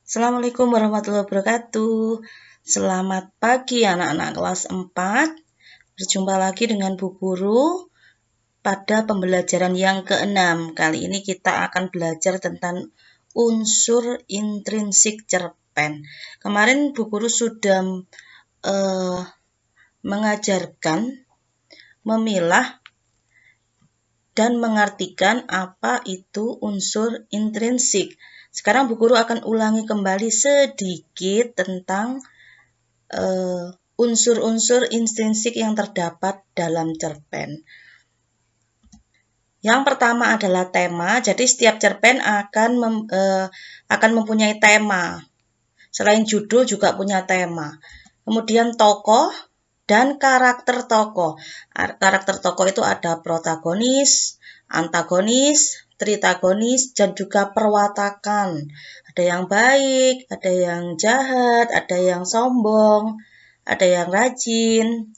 Assalamualaikum warahmatullahi wabarakatuh. Selamat pagi anak-anak kelas 4. Berjumpa lagi dengan Bu Guru pada pembelajaran yang ke-6. Kali ini kita akan belajar tentang unsur intrinsik cerpen. Kemarin Bu Guru sudah mengajarkan memilah dan mengartikan apa itu unsur intrinsik. Sekarang Bu Guru akan ulangi kembali sedikit tentang unsur-unsur intrinsik yang terdapat dalam cerpen. Yang pertama adalah tema. Jadi setiap cerpen akan mempunyai tema. Selain judul juga punya tema. Kemudian tokoh dan karakter tokoh. Karakter tokoh itu ada protagonis, antagonis, tritagonis, dan juga perwatakan. Ada yang baik, ada yang jahat, ada yang sombong, ada yang rajin.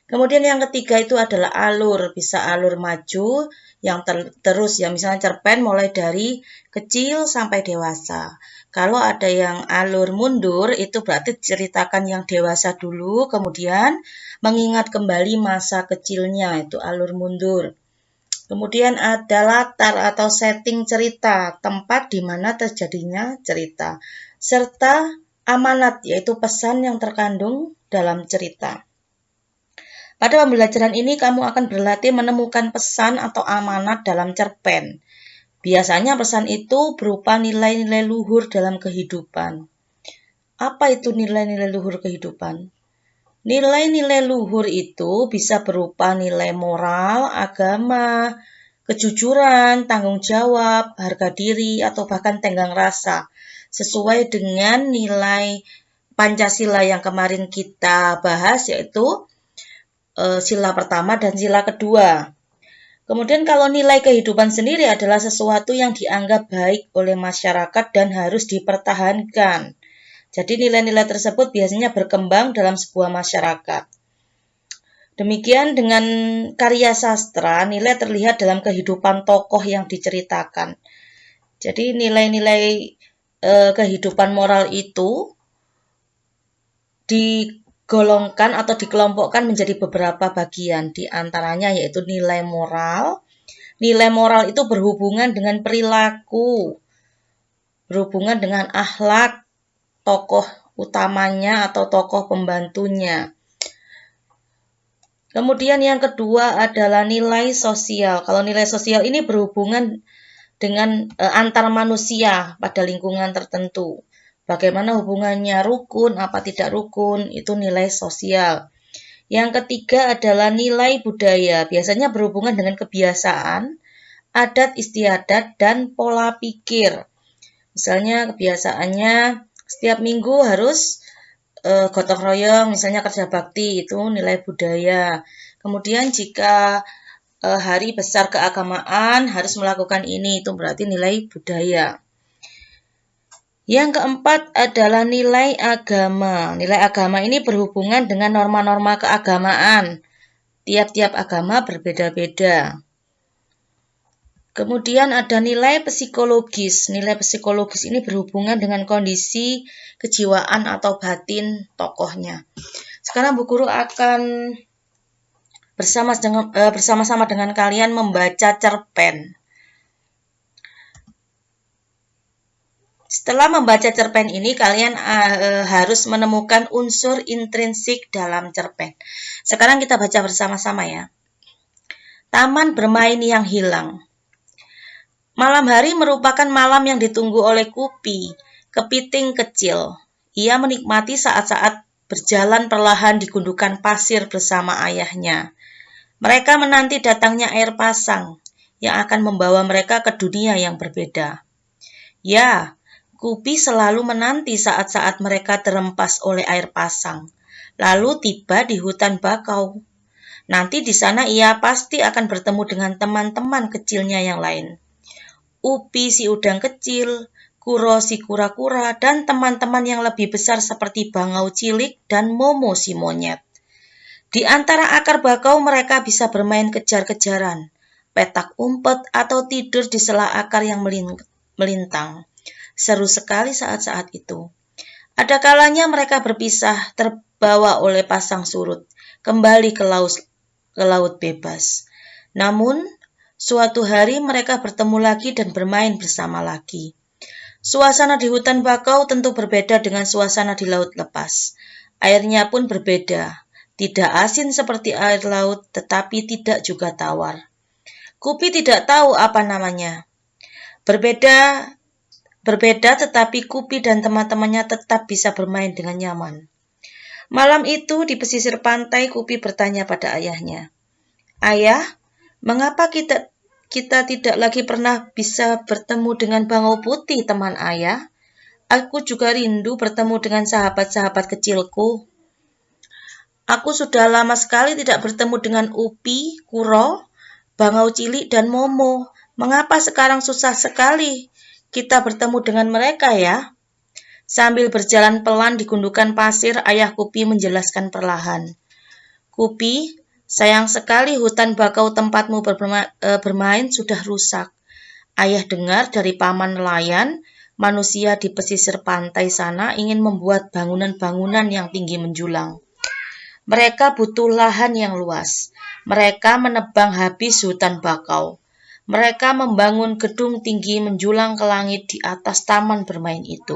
Kemudian yang ketiga itu adalah alur, bisa alur maju, yang terus ya, misalnya cerpen mulai dari kecil sampai dewasa. Kalau ada yang alur mundur, itu berarti ceritakan yang dewasa dulu, kemudian mengingat kembali masa kecilnya, itu alur mundur. Kemudian ada latar atau setting cerita, tempat di mana terjadinya cerita, serta amanat, yaitu pesan yang terkandung dalam cerita. Pada pembelajaran ini kamu akan berlatih menemukan pesan atau amanat dalam cerpen. Biasanya pesan itu berupa nilai-nilai luhur dalam kehidupan. Apa itu nilai-nilai luhur kehidupan? Nilai-nilai luhur itu bisa berupa nilai moral, agama, kejujuran, tanggung jawab, harga diri, atau bahkan tenggang rasa. Sesuai dengan nilai Pancasila yang kemarin kita bahas, yaitu sila pertama dan sila kedua. Kemudian kalau nilai kehidupan sendiri adalah sesuatu yang dianggap baik oleh masyarakat dan harus dipertahankan. Jadi nilai-nilai tersebut biasanya berkembang dalam sebuah masyarakat. Demikian dengan karya sastra, nilai terlihat dalam kehidupan tokoh yang diceritakan. Jadi nilai-nilai kehidupan moral itu digolongkan atau dikelompokkan menjadi beberapa bagian, di antaranya yaitu nilai moral. Nilai moral itu berhubungan dengan perilaku, berhubungan dengan akhlak tokoh utamanya atau tokoh pembantunya. Kemudian yang kedua adalah nilai sosial. Kalau nilai sosial ini berhubungan dengan antar manusia pada lingkungan tertentu. Bagaimana hubungannya, rukun, apa tidak rukun, itu nilai sosial. Yang ketiga adalah nilai budaya, biasanya berhubungan dengan kebiasaan, adat istiadat, dan pola pikir. Misalnya kebiasaannya setiap minggu harus gotong royong, misalnya kerja bakti, itu nilai budaya. Kemudian jika hari besar keagamaan harus melakukan ini, itu berarti nilai budaya. Yang keempat adalah nilai agama. Nilai agama ini berhubungan dengan norma-norma keagamaan. Tiap-tiap agama berbeda-beda. Kemudian ada nilai psikologis. Nilai psikologis ini berhubungan dengan kondisi kejiwaan atau batin tokohnya. Sekarang Bu Guru akan bersama-sama dengan kalian membaca cerpen. Setelah membaca cerpen ini, kalian harus menemukan unsur intrinsik dalam cerpen. Sekarang kita baca bersama-sama ya. Taman bermain yang hilang. Malam hari merupakan malam yang ditunggu oleh Kupi, kepiting kecil. Ia menikmati saat-saat berjalan perlahan di gundukan pasir bersama ayahnya. Mereka menanti datangnya air pasang yang akan membawa mereka ke dunia yang berbeda. Ya, Kupi selalu menanti saat-saat mereka terempas oleh air pasang, lalu tiba di hutan bakau. Nanti di sana ia pasti akan bertemu dengan teman-teman kecilnya yang lain. Upi si udang kecil, Kuro si kura-kura, dan teman-teman yang lebih besar seperti bangau cilik dan Momo si monyet. Di antara akar bakau mereka bisa bermain kejar-kejaran, petak umpet, atau tidur di sela akar yang melintang. Seru sekali saat-saat itu. Ada kalanya mereka berpisah, terbawa oleh pasang surut, kembali ke laut bebas. Namun, suatu hari mereka bertemu lagi dan bermain bersama lagi. Suasana di hutan bakau tentu berbeda dengan suasana di laut lepas. Airnya pun berbeda, tidak asin seperti air laut, tetapi tidak juga tawar. Kupi tidak tahu apa namanya. Berbeda tetapi Kupi dan teman-temannya tetap bisa bermain dengan nyaman. Malam itu di pesisir pantai Kupi bertanya pada ayahnya, "Ayah, mengapa kita tidak lagi pernah bisa bertemu dengan bangau putih, teman ayah? Aku juga rindu bertemu dengan sahabat-sahabat kecilku. Aku sudah lama sekali tidak bertemu dengan Upi, Kuro, bangau cilik, dan Momo. Mengapa sekarang susah sekali kita bertemu dengan mereka ya?" Sambil berjalan pelan di gundukan pasir, ayah Kupi menjelaskan perlahan. "Kupi, sayang sekali hutan bakau tempatmu bermain sudah rusak. Ayah dengar dari paman nelayan, manusia di pesisir pantai sana ingin membuat bangunan-bangunan yang tinggi menjulang. Mereka butuh lahan yang luas. Mereka menebang habis hutan bakau. Mereka membangun gedung tinggi menjulang ke langit di atas taman bermain itu."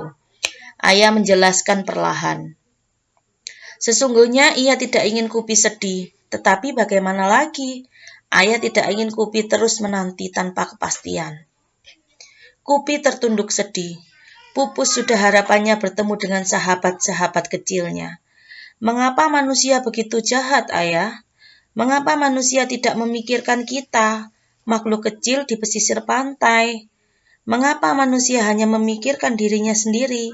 Ayah menjelaskan perlahan. Sesungguhnya ia tidak ingin Kupi sedih, tetapi bagaimana lagi? Ayah tidak ingin Kupi terus menanti tanpa kepastian. Kupi tertunduk sedih. Pupus sudah harapannya bertemu dengan sahabat-sahabat kecilnya. "Mengapa manusia begitu jahat, Ayah? Mengapa manusia tidak memikirkan kita, makhluk kecil di pesisir pantai? Mengapa manusia hanya memikirkan dirinya sendiri?"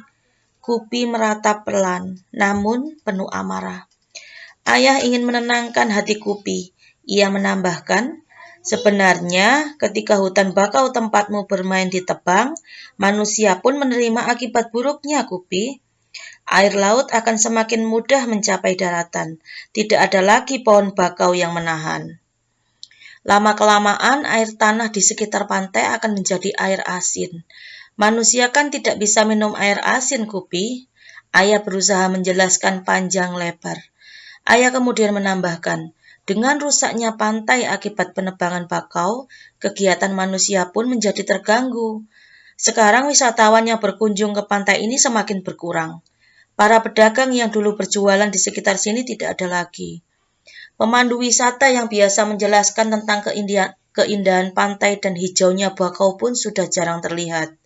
Kupi meratap pelan, namun penuh amarah. Ayah ingin menenangkan hati Kupi. Ia menambahkan, "Sebenarnya ketika hutan bakau tempatmu bermain ditebang, manusia pun menerima akibat buruknya, Kupi. Air laut akan semakin mudah mencapai daratan. Tidak ada lagi pohon bakau yang menahan. Lama-kelamaan air tanah di sekitar pantai akan menjadi air asin. Manusia kan tidak bisa minum air asin, Kupi." Ayah berusaha menjelaskan panjang lebar. Ayah kemudian menambahkan, "Dengan rusaknya pantai akibat penebangan bakau, kegiatan manusia pun menjadi terganggu. Sekarang wisatawan yang berkunjung ke pantai ini semakin berkurang. Para pedagang yang dulu berjualan di sekitar sini tidak ada lagi. Pemandu wisata yang biasa menjelaskan tentang keindahan pantai dan hijaunya bakau pun sudah jarang terlihat.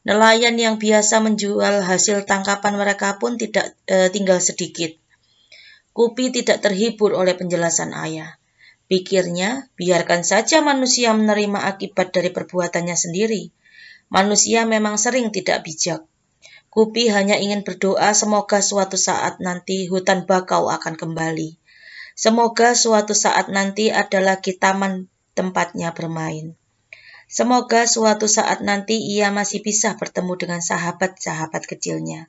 Nelayan yang biasa menjual hasil tangkapan mereka pun tinggal sedikit." Kupi tidak terhibur oleh penjelasan ayah. Pikirnya, biarkan saja manusia menerima akibat dari perbuatannya sendiri. Manusia memang sering tidak bijak. Kupi hanya ingin berdoa semoga suatu saat nanti hutan bakau akan kembali. Semoga suatu saat nanti ada lagi taman tempatnya bermain. Semoga suatu saat nanti ia masih bisa bertemu dengan sahabat-sahabat kecilnya.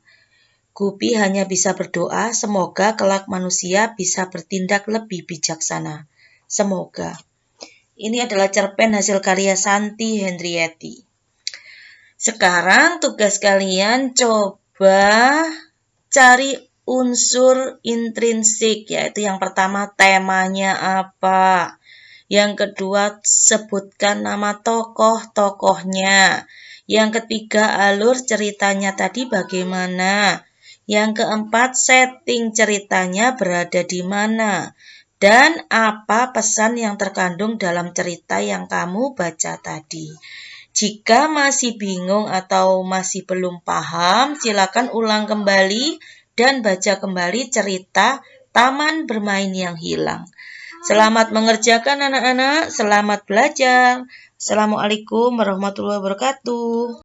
Kupi hanya bisa berdoa semoga kelak manusia bisa bertindak lebih bijaksana. Semoga. Ini adalah cerpen hasil karya Santi Hendrieti. Sekarang tugas kalian coba cari unsur intrinsik, yaitu yang pertama temanya apa. Yang kedua, sebutkan nama tokoh-tokohnya. Yang ketiga, alur ceritanya tadi bagaimana. Yang keempat, setting ceritanya berada di mana. Dan apa pesan yang terkandung dalam cerita yang kamu baca tadi. Jika masih bingung atau masih belum paham, silakan ulang kembali dan baca kembali cerita Taman Bermain yang Hilang. Selamat mengerjakan anak-anak, selamat belajar. Assalamualaikum warahmatullahi wabarakatuh.